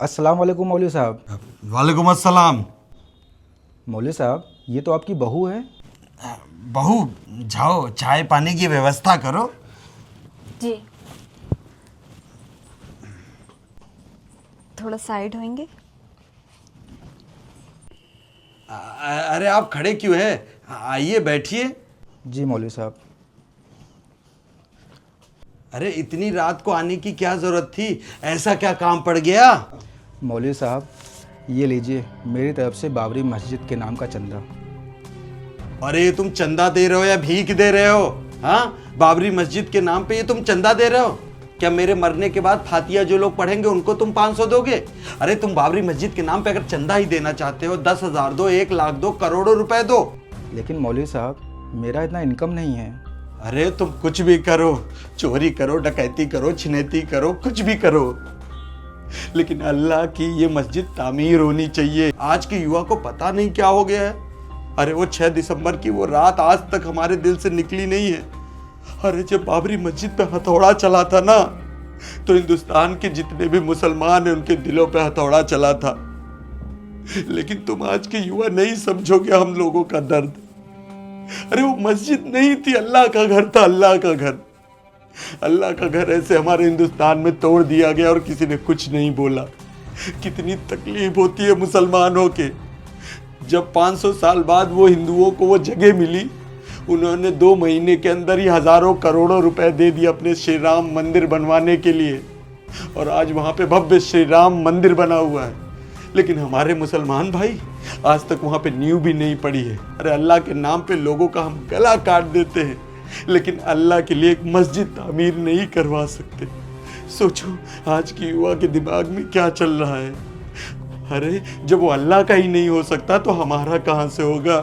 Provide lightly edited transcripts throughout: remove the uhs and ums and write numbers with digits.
अस्सलाम वालेकुम मौलवी साहब। वालेकुम अस्सलाम। मौलवी साहब, ये तो आपकी बहू है। बहू, जाओ चाय पानी की व्यवस्था करो। जी, थोड़ा साइड होंगे। अरे आप खड़े क्यों हैं? आइए बैठिए। जी मौलवी साहब। अरे इतनी रात को आने की क्या जरूरत थी? ऐसा क्या काम पड़ गया? मौलवी साहब, ये लीजिए मेरी तरफ से बाबरी मस्जिद के नाम का चंदा। अरे तुम चंदा दे रहे हो या भीख दे रहे हो? हाँ, बाबरी मस्जिद के नाम पे ये तुम चंदा दे रहे हो? क्या मेरे मरने के बाद फातिया जो लोग पढ़ेंगे उनको तुम 500 दोगे? अरे तुम बाबरी मस्जिद के नाम पे अगर चंदा ही देना चाहते हो, 10,000 दो, 1 लाख दो, करोड़ों रुपए दो। लेकिन मौलवी साहब, मेरा इतना इनकम नहीं है। अरे तुम कुछ भी करो, चोरी करो, डकैती करो, छिनैती करो, कुछ भी करो, लेकिन अल्लाह की ये मस्जिद तामीर होनी चाहिए। आज के युवा को पता नहीं क्या हो गया है। अरे वो 6 दिसंबर की वो रात आज तक हमारे दिल से निकली नहीं है। अरे जब बाबरी मस्जिद पे हथौड़ा चला था ना, तो हिंदुस्तान के जितने भी मुसलमान हैं उनके दिलों पे हथौड़ा चला था। लेकिन तुम आज के युवा नहीं समझोगे हम लोगों का दर्द। अरे वो मस्जिद नहीं थी, अल्लाह का घर था, अल्लाह का घर। अल्लाह का घर ऐसे हमारे हिंदुस्तान में तोड़ दिया गया और किसी ने कुछ नहीं बोला। कितनी तकलीफ होती है मुसलमानों के। जब 500 साल बाद वो हिंदुओं को वो जगह मिली, उन्होंने 2 महीने के अंदर ही हजारों करोड़ों रुपए दे दिए अपने श्री राम मंदिर बनवाने के लिए, और आज वहां पे भव्य श्री राम मंदिर बना हुआ है। लेकिन हमारे मुसलमान भाई आज तक वहां पे नींव भी नहीं पड़ी है। अरे अल्लाह के नाम पे लोगों का हम गला काट देते हैं, लेकिन अल्लाह के लिए एक मस्जिद तामीर नहीं करवा सकते। सोचो आज की युवा के दिमाग में क्या चल रहा है। अरे जब वो अल्लाह का ही नहीं हो सकता तो हमारा कहां से होगा।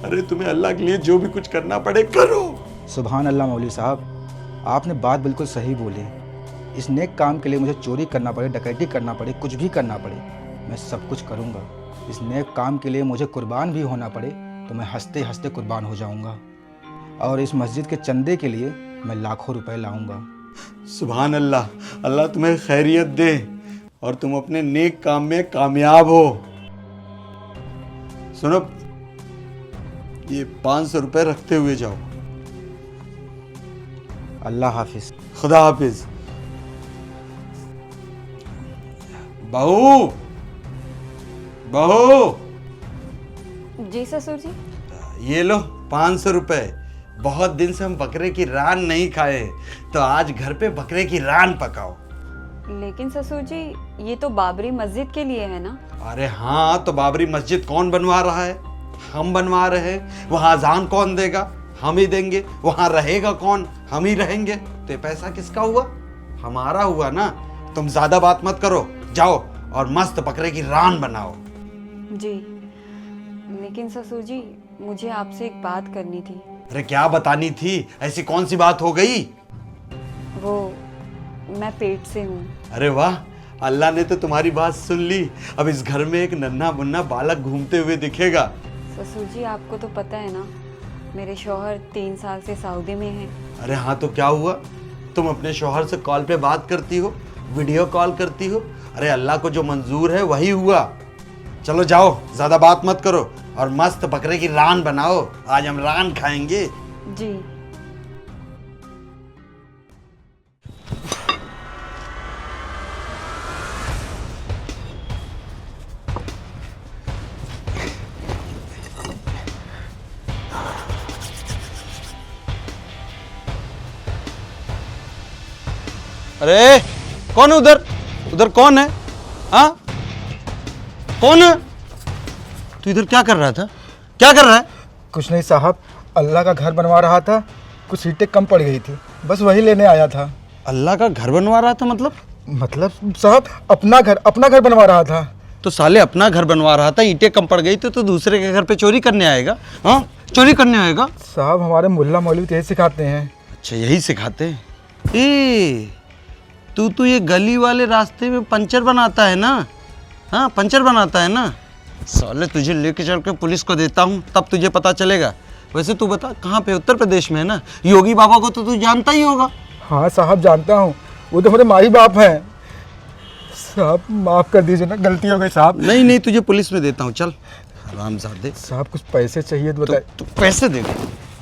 अरे तुम्हें अल्लाह के लिए जो भी कुछ करना पड़े करो। सुभान अल्लाह मौलवी साहब, आपने बात बिल्कुल सही बोली। इस नेक काम के लिए मुझे चोरी करना पड़े, डकैती करना पड़े, कुछ भी करना पड़े, मैं सब कुछ करूँगा। इस नेक काम के लिए मुझे कुर्बान भी होना पड़े तो मैं हंसते हंसते कुर्बान हो जाऊँगा। और इस मस्जिद के चंदे के लिए मैं लाखों रुपए लाऊंगा। सुभान अल्लाह, अल्लाह तुम्हें खैरियत दे और तुम अपने नेक काम में कामयाब हो। सुनो, ये 500 रुपए रखते हुए जाओ। अल्लाह हाफिज। खुदा हाफिज। बहू, बहू, जी ससुर जी। ये लो 500 रुपए। बहुत दिन से हम बकरे की रान नहीं खाए, तो आज घर पे बकरे की रान पकाओ। लेकिन ससुर जी, ये तो बाबरी मस्जिद के लिए है ना। अरे हाँ, तो बाबरी मस्जिद कौन बनवा रहा है? हम बनवा रहे हैं। वहां अजान कौन देगा? हम ही देंगे। वहां रहेगा कौन? हम ही रहेंगे। तो ये पैसा किसका हुआ? हमारा हुआ ना। तुम ज्यादा बात मत करो, जाओ और मस्त बकरे की रान बनाओ। जी, लेकिन ससुर जी, मुझे आपसे एक बात करनी थी। अरे क्या बतानी थी? ऐसी कौन सी बात हो गई? वो, मैं पेट से हूँ। अरे वाह, अल्लाह ने तो तुम्हारी बात सुन ली। अब इस घर में एक नन्हा मुन्ना बालक घूमते हुए दिखेगा। ससुर जी, आपको तो पता है ना, मेरे शौहर 3 साल से सऊदी में हैं। अरे हाँ, तो क्या हुआ? तुम अपने शौहर से कॉल पे बात करती हो, वीडियो कॉल करती हो। अरे अल्लाह को जो मंजूर है वही हुआ। चलो जाओ, ज्यादा बात मत करो और मस्त बकरे की रान बनाओ। आज हम रान खाएंगे। जी। अरे कौन है उधर? उधर कौन है? हाँ, कौन है? तू इधर क्या कर रहा था? क्या कर रहा है? कुछ नहीं साहब, अल्लाह का घर बनवा रहा था, कुछ ईंटें कम पड़ गई थी, बस वही लेने आया था। अल्लाह का घर बनवा रहा था? मतलब साहब, अपना घर बनवा रहा था। तो साले अपना घर बनवा रहा था, ईंटें कम पड़ गई तो दूसरे के घर पे चोरी करने आएगा? हाँ, चोरी करने आएगा? साहब, हमारे मुल्ला मौलवी तो यही सिखाते हैं। अच्छा, यही सिखाते हैं। ए, तू तो ये गली वाले रास्ते में पंचर बनाता है ना? हाँ, पंचर बनाता है ना? साले तुझे लेके चल के पुलिस को देता हूँ, तब तुझे पता चलेगा। वैसे तू बता, कहाँ पे? उत्तर प्रदेश में है ना? योगी बाबा को तो तू जानता ही होगा। हाँ साहब, जानता हूँ। वो तो मेरे माई बाप हैं। साहब माफ़ कर दीजिए ना, गलती हो गई साहब। नहीं नहीं, तुझे पुलिस में देता हूँ, चल। आरामजादे। साहब कुछ पैसे चाहिए तो बताए। तू पैसे देगा?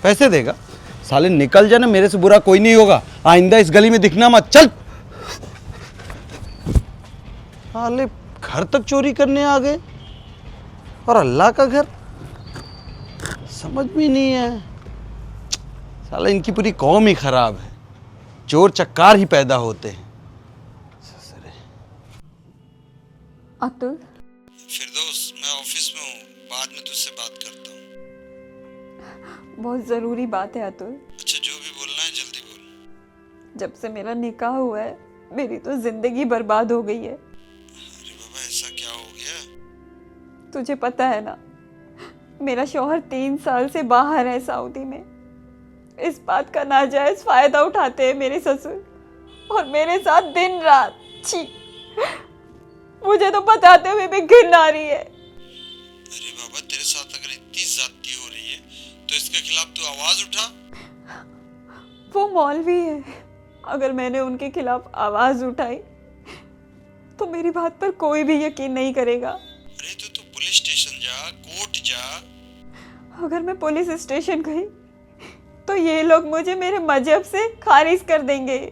पैसे देगा? साले निकल जा ना, मेरे से बुरा कोई नहीं होगा। आइंदा इस गली में दिखना मत, चल। साले घर तक चोरी करने आ गए, और अल्लाह का घर समझ में नहीं है। साला इनकी पूरी कौम ही खराब है, चोर चक्कार ही पैदा होते हैं। अतुल, फिरदौस, मैं ऑफिस में हूँ, बाद में तुझसे बात करता हूँ। बहुत ज़रूरी बात है अतुल। अच्छा, जो भी बोलना है जल्दी बोल। जब से मेरा निकाह हुआ है मेरी तो ज़िंदगी बर्बाद हो गई है। अरे बाबा, ऐसा क्या हो गया? तुझे पता है ना, मेरा शौहर 3 साल से बाहर है सऊदी में। इस बात का नाजायज फ़ायदा उठाते हैं मेरे ससुर, और मेरे साथ दिन रात। छी, मुझे तो बताते हुए भी घिन आ रही है। अरे बाबा, तेरे साथ अगर इतनी ज्यादती हो रही है तो इसके खिलाफ तू आवाज उठा। वो मौलवी है, अगर मैंने उनके खिलाफ आवाज उठाई तो मेरी बात पर कोई भी यकीन नहीं करेगा। अरे तो तू पुलिस स्टेशन जा, कोर्ट जा। अगर मैं पुलिस स्टेशन गई तो ये लोग मुझे मेरे मजहब से खारिज कर देंगे। एक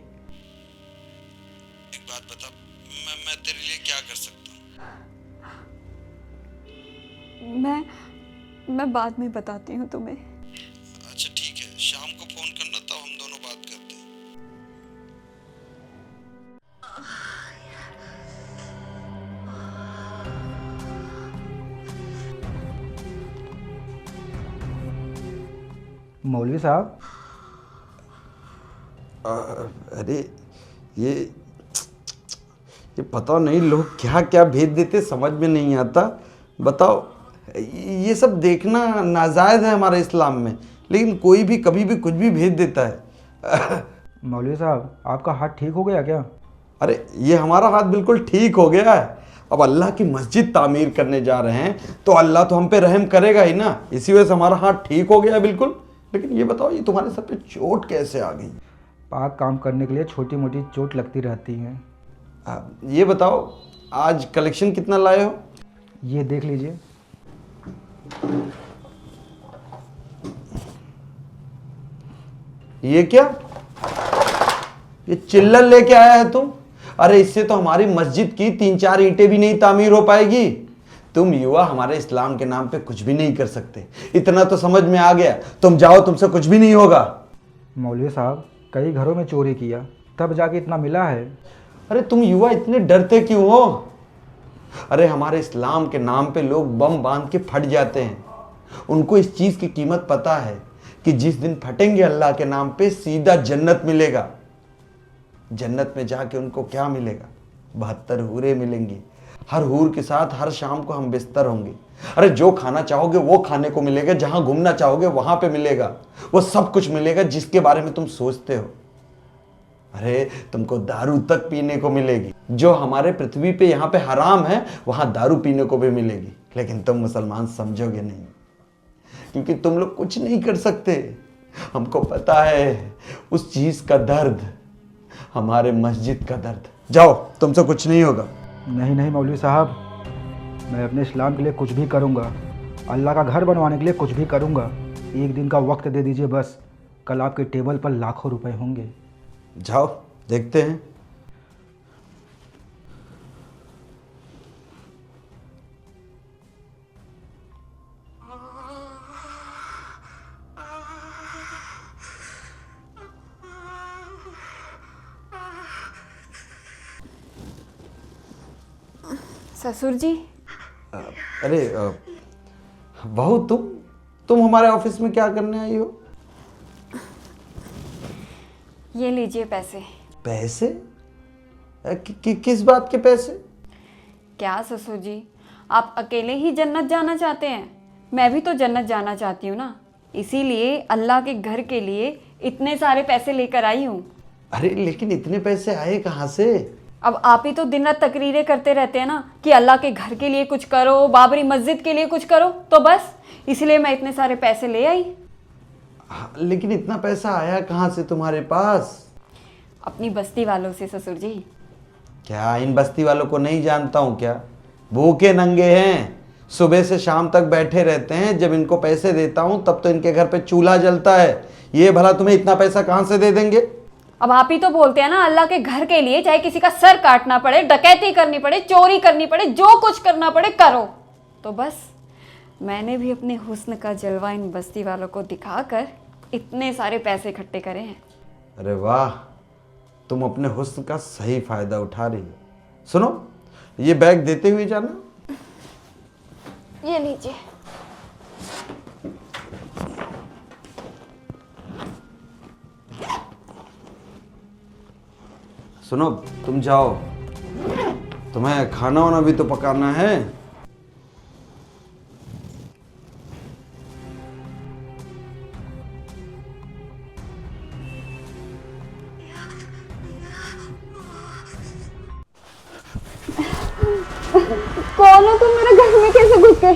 बात बता, मैं तेरे लिए क्या कर सकता हूँ? मैं बाद में बताती हूँ तुम्हें। अच्छा ठीक है, शाम को फोन करना, तब हम दोनों बात करते हैं। मौलवी साहब, अरे ये पता नहीं लोग क्या क्या भेज देते, समझ में नहीं आता। बताओ, ये सब देखना नाजायज़ है हमारे इस्लाम में, लेकिन कोई भी कभी भी कुछ भी भेज देता है। मौलवी साहब आपका हाथ ठीक हो गया क्या? अरे ये हमारा हाथ बिल्कुल ठीक हो गया है। अब अल्लाह की मस्जिद तामीर करने जा रहे हैं तो अल्लाह तो हम पे रहम करेगा ही ना, इसी वजह से हमारा हाथ ठीक हो गया है बिल्कुल। लेकिन ये बताओ, ये तुम्हारे सर पे चोट कैसे आ गई? पाक काम करने के लिए छोटी मोटी चोट लगती रहती है। ये बताओ, आज कलेक्शन कितना लाए हो? ये देख लीजिए। ये क्या? ये चिल्लर लेके आया है तुम? अरे इससे तो हमारी मस्जिद की 3-4 ईंटें भी नहीं तामीर हो पाएगी। तुम युवा हमारे इस्लाम के नाम पे कुछ भी नहीं कर सकते, इतना तो समझ में आ गया। तुम जाओ, तुमसे कुछ भी नहीं होगा। मौलवी साहब कई घरों में चोरी किया, तब जाके इतना मिला है। अरे तुम युवा इतने डरते क्यों हो? अरे हमारे इस्लाम के नाम पे लोग बम बांध के फट जाते हैं। उनको इस चीज की कीमत पता है कि जिस दिन फटेंगे अल्लाह के नाम पे सीधा जन्नत मिलेगा। जन्नत में जाके उनको क्या मिलेगा? 72 हूरें मिलेंगी। हर हूर के साथ हर शाम को हम बिस्तर होंगे। अरे जो खाना चाहोगे वो खाने को मिलेगा, जहां घूमना चाहोगे वहां पे मिलेगा। वो सब कुछ मिलेगा जिसके बारे में तुम सोचते हो। अरे तुमको दारू तक पीने को मिलेगी। जो हमारे पृथ्वी पे यहाँ पे हराम है वहां दारू पीने को भी मिलेगी। लेकिन तुम मुसलमान समझोगे नहीं, क्योंकि तुम लोग कुछ नहीं कर सकते। हमको पता है उस चीज का दर्द, हमारे मस्जिद का दर्द। जाओ, तुमसे कुछ नहीं होगा। नहीं नहीं मौलवी साहब, मैं अपने इस्लाम के लिए कुछ भी करूँगा, अल्लाह का घर बनवाने के लिए कुछ भी करूँगा। एक दिन का वक्त दे दीजिए बस, कल आपके टेबल पर लाखों रुपए होंगे। जाओ, देखते हैं। ससुर जी, अरे बहू, तुम हमारे ऑफिस में क्या करने आई हो? ये लीजिए पैसे। पैसे? किस बात के पैसे? क्या ससुर जी, आप अकेले ही जन्नत जाना चाहते हैं? मैं भी तो जन्नत जाना चाहती हूँ ना, इसीलिए अल्लाह के घर के लिए इतने सारे पैसे लेकर आई हूँ। अरे लेकिन इतने पैसे आए कहाँ से? अब आप ही तो दिन रात तकरीरें करते रहते हैं ना कि अल्लाह के घर के लिए कुछ करो, बाबरी मस्जिद के लिए कुछ करो, तो बस इसलिए मैं इतने सारे पैसे ले आई। लेकिन इतना पैसा आया कहाँ से तुम्हारे पास? अपनी बस्ती वालों से ससुर जी। क्या इन बस्ती वालों को नहीं जानता हूँ क्या? भूखे नंगे हैं, सुबह से शाम तक बैठे रहते हैं। जब इनको पैसे देता हूँ तब तो इनके घर पे चूल्हा जलता है। ये भला तुम्हें इतना पैसा कहाँ से दे देंगे? अब आप ही तो बोलते हैं ना, अल्लाह के घर के लिए चाहे किसी का सर काटना पड़े, डकैती करनी पड़े, चोरी करनी पड़े, जो कुछ करना पड़े करो। तो बस मैंने भी अपने हुस्न का जलवा इन बस्ती वालों को दिखाकर इतने सारे पैसे इकट्ठे करे हैं। अरे वाह, तुम अपने हुस्न का सही फायदा उठा रही हो। सुनो, ये बैग देते हुए जाना। ये लीजिए। सुनो, तुम जाओ, तुम्हें खाना वाना भी तो पकाना है। कौन हो तुम? मेरे घर में कैसे घुस गए?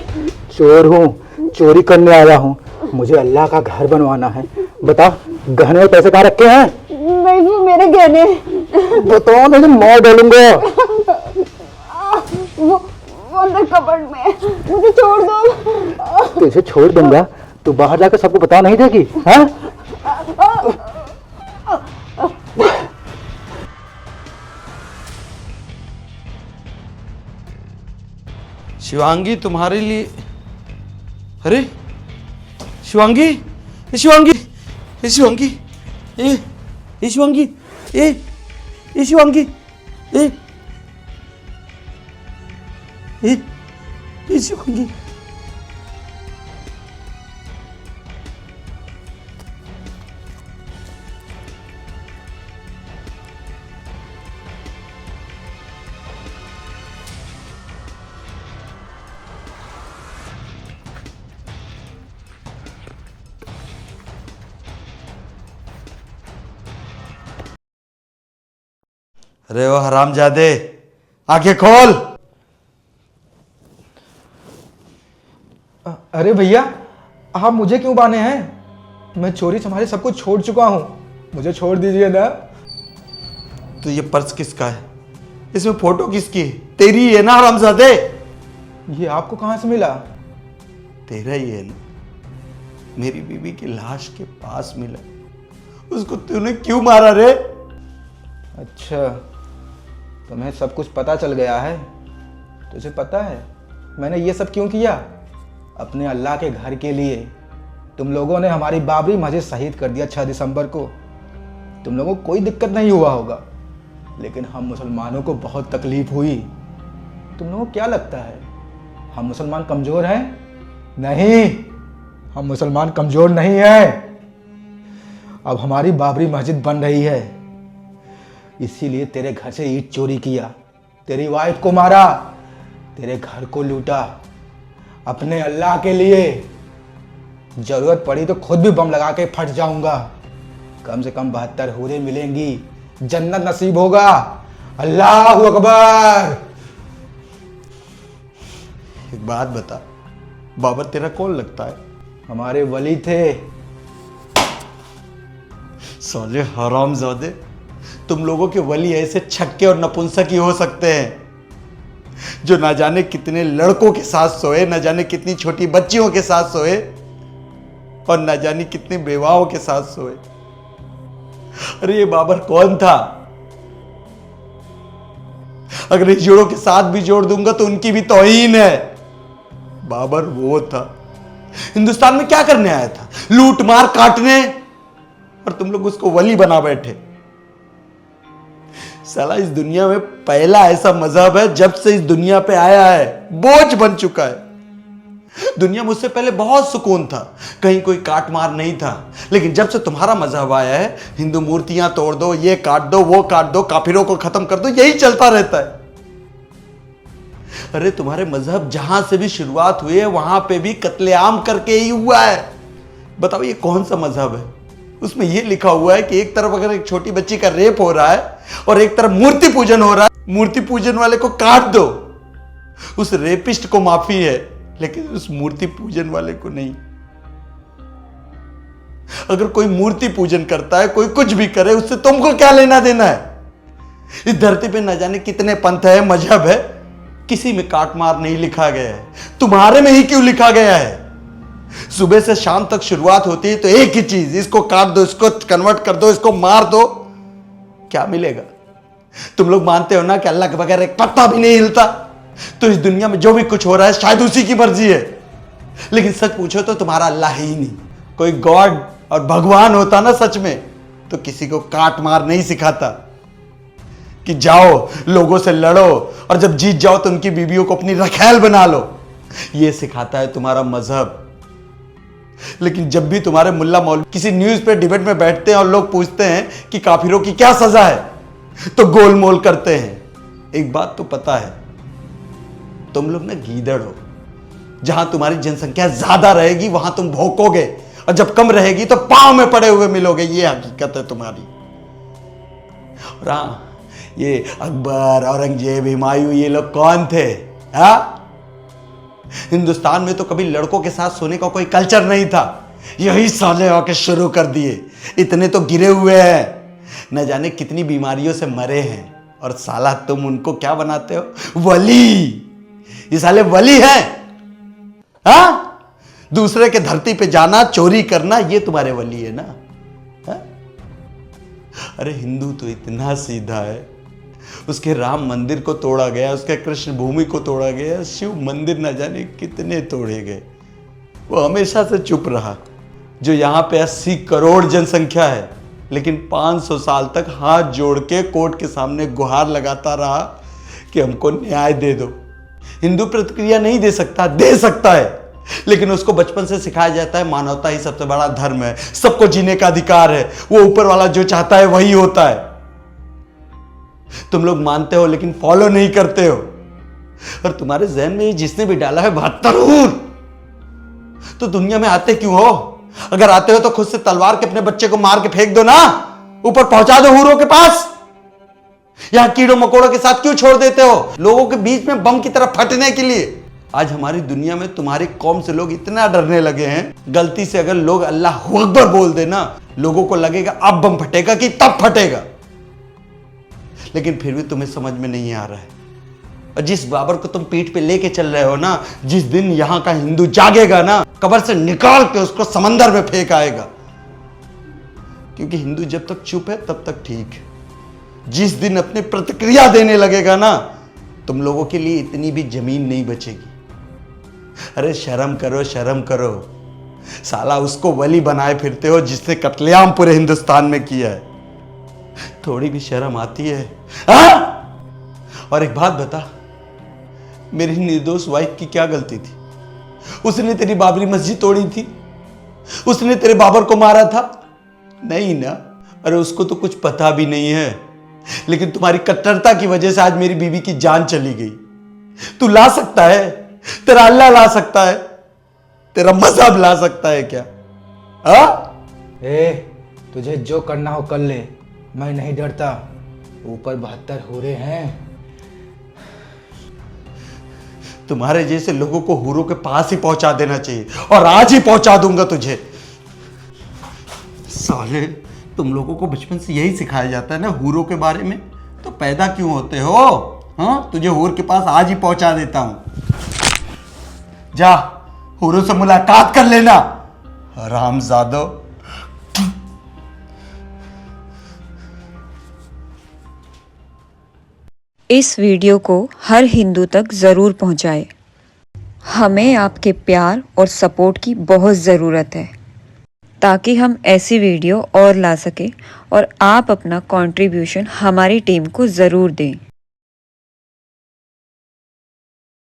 चोर हूँ, चोरी करने आया हूँ। मुझे अल्लाह का घर बनवाना है। बता, गहने और पैसे कहाँ रखे हैं? नहीं, वो मेरे गहने। बताओ, मैं मार डालूंगा। वो अंदर कबर्ड में है। मुझे छोड़ दो। तुझे छोड़ दूंगा? तू बाहर जाकर सबको बता नहीं देगी? हाँ? शिवांगी तुम्हारे लिए। अरे शिवांगी, ये शिवांगी, ये शिवांगी, ये शिवांगी, ये शिवांगी, ये शिवांगी। अरे ओ हरामजादे, आंखें खोल। अरे भैया, आप मुझे क्यों बांधे हैं? मैं चोरी संभाले सब कुछ छोड़ चुका हूँ, मुझे छोड़ दीजिए ना। तो ये पर्स किसका है? इसमें फोटो किसकी है? तेरी है ना हरामजादे? ये आपको कहाँ से मिला? तेरा ही है ना? मेरी बीवी की लाश के पास मिला। उसको तूने क्यों मारा रे? अच्छा, तुम्हें सब कुछ पता चल गया है। तुझे पता है मैंने ये सब क्यों किया? अपने अल्लाह के घर के लिए। तुम लोगों ने हमारी बाबरी मस्जिद शहीद कर दिया 6 दिसंबर को। तुम लोगों को कोई दिक्कत नहीं हुआ होगा, लेकिन हम मुसलमानों को बहुत तकलीफ हुई। तुम लोगों को क्या लगता है हम मुसलमान कमज़ोर हैं? नहीं, हम मुसलमान कमज़ोर नहीं हैं। अब हमारी बाबरी मस्जिद बन रही है, इसीलिए तेरे घर से ईंट चोरी किया, तेरी वाइफ को मारा, तेरे घर को लूटा अपने अल्लाह के लिए। जरूरत पड़ी तो खुद भी बम लगा के फट जाऊंगा। कम से कम 72 हूरें मिलेंगी, जन्नत नसीब होगा। अल्लाह अकबर। एक बात बता, बाबर तेरा कौन लगता है? हमारे वली थे। साले हरामजादे, तुम लोगों के वली ऐसे छक्के और नपुंसक ही हो सकते हैं जो ना जाने कितने लड़कों के साथ सोए, ना जाने कितनी छोटी बच्चियों के साथ सोए और ना जाने कितनी बेवाओं के साथ सोए। अरे ये बाबर कौन था? अगर इस जोड़ों के साथ भी जोड़ दूंगा तो उनकी भी तौहीन है। बाबर वो था, हिंदुस्तान में क्या करने आया था? लूट मार काटने, और तुम लोग उसको वली बना बैठे। साला इस दुनिया में पहला ऐसा मजहब है जब से इस दुनिया पे आया है, बोझ बन चुका है। दुनिया में उससे पहले बहुत सुकून था, कहीं कोई काट मार नहीं था। लेकिन जब से तुम्हारा मजहब आया है, हिंदू मूर्तियां तोड़ दो, ये काट दो, वो काट दो, काफिरों को खत्म कर दो, यही चलता रहता है। अरे तुम्हारे मजहब जहां से भी शुरुआत हुई है वहां पे भी कत्लेआम करके ही हुआ है। बताओ ये कौन सा मजहब है? उसमें यह लिखा हुआ है कि एक तरफ अगर एक छोटी बच्ची का रेप हो रहा है और एक तरफ मूर्ति पूजन हो रहा है, मूर्ति पूजन वाले को काट दो। उस रेपिस्ट को माफी है, लेकिन उस मूर्ति पूजन वाले को नहीं। अगर कोई मूर्ति पूजन करता है, कोई कुछ भी करे, उससे तुमको क्या लेना देना है? इस धरती पे न जाने कितने पंथ है, मजहब है, किसी में काट मार नहीं लिखा गया है। तुम्हारे में ही क्यों लिखा गया है? सुबह से शाम तक शुरुआत होती है तो एक ही चीज, इसको काट दो, इसको कन्वर्ट कर दो, इसको मार दो, क्या मिलेगा? तुम लोग मानते हो ना कि अल्लाह के बगैर एक पत्ता भी नहीं हिलता, तो इस दुनिया में जो भी कुछ हो रहा है शायद उसी की मर्जी है। लेकिन सच पूछो तो तुम्हारा अल्लाह है ही नहीं। कोई गॉड और भगवान होता ना सच में, तो किसी को काट मार नहीं सिखाता कि जाओ लोगों से लड़ो और जब जीत जाओ तो उनकी बीवियों को अपनी रखैल बना लो। यह सिखाता है तुम्हारा मजहब। लेकिन जब भी तुम्हारे मुल्ला मौलवी किसी न्यूज पे डिबेट में बैठते हैं और लोग पूछते हैं कि काफिरों की क्या सजा है, तो गोलमोल करते हैं। एक बात तो पता है, तुम लोग ना गीदड़ हो। जहां तुम्हारी जनसंख्या ज्यादा रहेगी वहां तुम भौंकोगे, और जब कम रहेगी तो पांव में पड़े हुए मिलोगे। ये हकीकत है तुम्हारी। और हाँ, ये अकबर, औरंगजेब, हुमायूं, ये लोग कौन थे? हिंदुस्तान में तो कभी लड़कों के साथ सोने का कोई कल्चर नहीं था। यही साले आके शुरू कर दिए। इतने तो गिरे हुए हैं, न जाने कितनी बीमारियों से मरे हैं, और साला तुम उनको क्या बनाते हो? वली। ये साले वली हैं। हाँ, दूसरे के धरती पे जाना, चोरी करना, ये तुम्हारे वली है ना? हा? अरे हिंदू तो इतना सीधा है, उसके राम मंदिर को तोड़ा गया, उसके कृष्ण भूमि को तोड़ा गया, शिव मंदिर न जाने कितने तोड़े गए, वो हमेशा से चुप रहा। जो यहाँ पे 80 करोड़ जनसंख्या है, लेकिन 500 साल तक हाथ जोड़ के कोर्ट के सामने गुहार लगाता रहा कि हमको न्याय दे दो। हिंदू प्रतिक्रिया नहीं दे सकता, दे सकता है, लेकिन उसको बचपन से सिखाया जाता है मानवता ही सबसे बड़ा धर्म है, सबको जीने का अधिकार है, वो ऊपर वाला जो चाहता है वही होता है। तुम लोग मानते हो लेकिन फॉलो नहीं करते हो। और तुम्हारे जहन में जिसने भी डाला है 72 हूर, तो दुनिया में आते क्यों हो? अगर आते हो तो खुद से तलवार के अपने बच्चे को मार के फेंक दो ना, ऊपर पहुंचा दो हूरों के पास। यहां कीड़ों मकोड़ों के साथ क्यों छोड़ देते हो, लोगों के बीच में बम की तरह फटने के लिए? आज हमारी दुनिया में तुम्हारी कौम से लोग इतना डरने लगे हैं, गलती से अगर लोग अल्लाह अकबर बोल देना, लोगों को लगेगा अब बम फटेगा कि तब फटेगा। लेकिन फिर भी तुम्हें समझ में नहीं आ रहा है। और जिस बाबर को तुम पीठ पे लेके चल रहे हो ना, जिस दिन यहां का हिंदू जागेगा ना, कब्र से निकाल के उसको समंदर में फेंक आएगा। क्योंकि हिंदू जब तक चुप है तब तक ठीक है। जिस दिन अपनी प्रतिक्रिया देने लगेगा ना, तुम लोगों के लिए इतनी भी जमीन नहीं बचेगी। अरे शर्म करो, शर्म करो। साला उसको वली बनाए फिरते हो जिसने कत्लेआम पूरे हिंदुस्तान में किया है। थोड़ी भी शर्म आती है? और एक बात बता, मेरी निर्दोष वाइफ की क्या गलती थी? उसने तेरी बाबरी मस्जिद तोड़ी थी? उसने तेरे बाबर को मारा था? नहीं ना। अरे उसको तो कुछ पता भी नहीं है, लेकिन तुम्हारी कट्टरता की वजह से आज मेरी बीवी की जान चली गई। तू ला सकता है? तेरा अल्लाह ला सकता है? तेरा मजहब ला सकता है क्या? तुझे जो करना हो कर ले, मैं नहीं डरता। ऊपर 72 हूरे हैं। तुम्हारे जैसे लोगों को हूरों के पास ही पहुंचा देना चाहिए, और आज ही पहुंचा दूंगा तुझे। साले, तुम लोगों को बचपन से यही सिखाया जाता है ना हूरों के बारे में, तो पैदा क्यों होते हो? हाँ, तुझे हूर के पास आज ही पहुंचा देता हूं। जा, हूरों से मुलाकात कर लेना, हरामजादो। इस वीडियो को हर हिंदू तक ज़रूर पहुंचाएं। हमें आपके प्यार और सपोर्ट की बहुत ज़रूरत है, ताकि हम ऐसी वीडियो और ला सकें, और आप अपना कंट्रीब्यूशन हमारी टीम को ज़रूर दें।